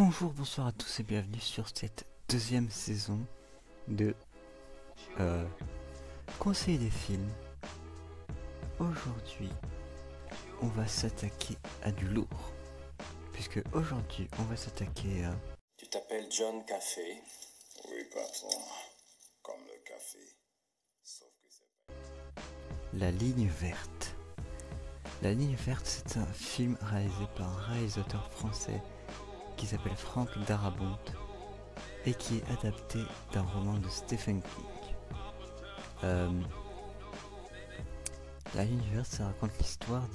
Bonjour, bonsoir à tous et bienvenue sur cette deuxième saison de Conseil des films. Aujourd'hui, on va s'attaquer à du lourd. Puisque aujourd'hui, on va s'attaquer à... Tu t'appelles John Café? Oui, patron. Comme le café. Sauf que c'est pas... La ligne verte. La ligne verte, c'est un film réalisé par un réalisateur français qui s'appelle Franck Darabont et qui est adapté d'un roman de Stephen King. La ligne verte, ça raconte l'histoire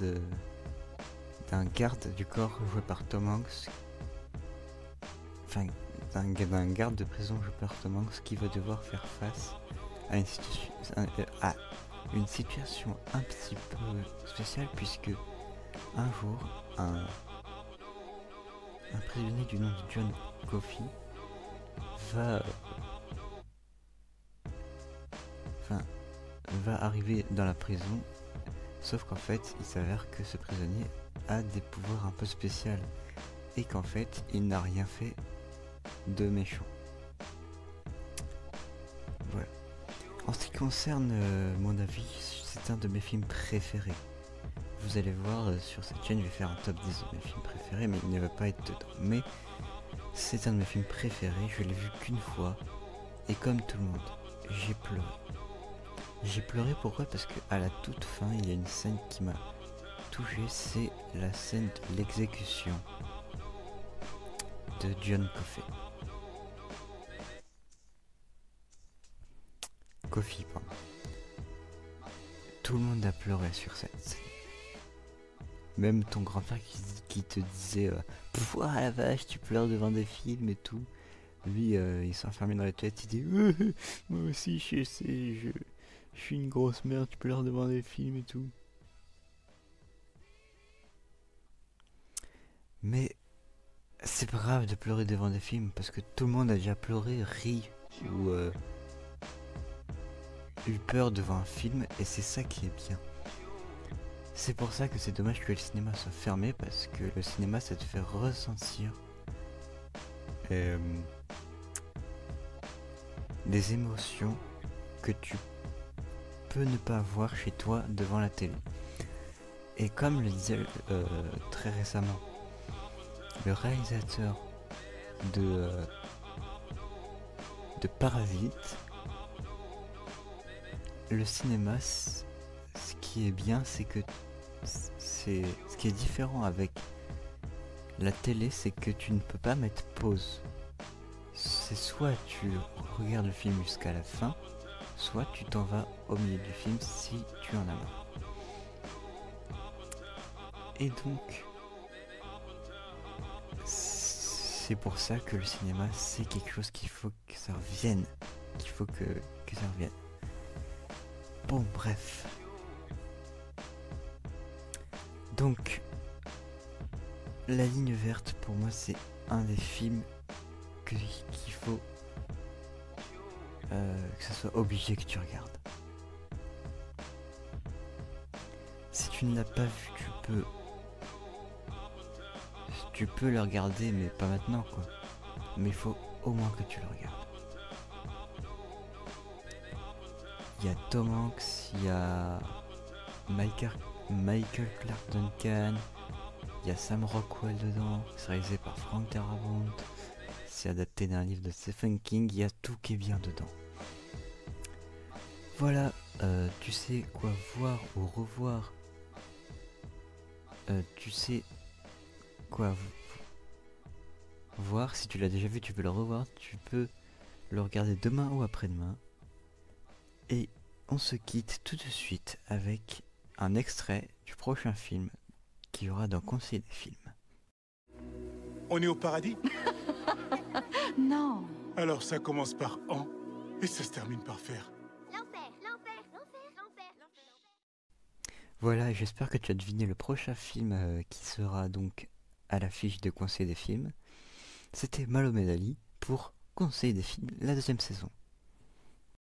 d'un garde du corps joué par Tom Hanks, enfin d'un garde de prison joué par Tom Hanks qui va devoir faire face à une situation un petit peu spéciale, puisque un jour un prisonnier du nom de John Coffey va arriver dans la prison, sauf qu'en fait il s'avère que ce prisonnier a des pouvoirs un peu spéciaux et qu'en fait il n'a rien fait de méchant. Voilà. En ce qui concerne mon avis, c'est un de mes films préférés. Vous allez voir sur cette chaîne, je vais faire un top 10 de mes films préférés, mais il ne va pas être dedans. Mais c'est un de mes films préférés, je l'ai vu qu'une fois, et comme tout le monde, j'ai pleuré. J'ai pleuré pourquoi? Parce qu'à la toute fin, il y a une scène qui m'a touché, c'est la scène de l'exécution de John Coffey, pardon. Tout le monde a pleuré sur cette scène. Même ton grand-père qui te disait pouah la vache, tu pleures devant des films et tout. Lui, il s'est enfermé dans la toilette, il dit moi aussi je sais, je suis une grosse merde, tu pleures devant des films et tout. Mais c'est pas grave de pleurer devant des films parce que tout le monde a déjà pleuré, ri ou eu peur devant un film, et c'est ça qui est bien. C'est pour ça que c'est dommage que le cinéma soit fermé, parce que le cinéma, ça te fait ressentir des émotions que tu peux ne pas avoir chez toi devant la télé. Et comme le disait très récemment le réalisateur de Parasite, le cinéma, ce qui est bien, c'est que ce qui est différent avec la télé, c'est que tu ne peux pas mettre pause. C'est soit tu regardes le film jusqu'à la fin, soit tu t'en vas au milieu du film si tu en as marre. Et donc, c'est pour ça que le cinéma, c'est quelque chose qu'il faut que ça revienne. Qu'il faut que ça revienne. Bon, bref. Donc, La ligne verte, pour moi, c'est un des films qu'il faut que ça soit obligé que tu regardes. Si tu ne l'as pas vu, tu peux le regarder, mais pas maintenant, quoi. Mais il faut au moins que tu le regardes. Il y a Tom Hanks, il y a Michael Clarke Duncan, il y a Sam Rockwell dedans, c'est réalisé par Franck Darabont, c'est adapté d'un livre de Stephen King, il y a tout qui est bien dedans. Voilà, tu sais quoi voir ou revoir, tu sais quoi voir, si tu l'as déjà vu tu peux le revoir, tu peux le regarder demain ou après-demain. Et on se quitte tout de suite avec un extrait du prochain film qui aura dans Conseil des films. On est au paradis? Non. Alors ça commence par en et ça se termine par faire. L'enfer, l'enfer, l'enfer, l'enfer, l'enfer. Voilà, j'espère que tu as deviné le prochain film qui sera donc à l'affiche de Conseil des films. C'était Malomé Ali pour Conseil des films, la deuxième saison.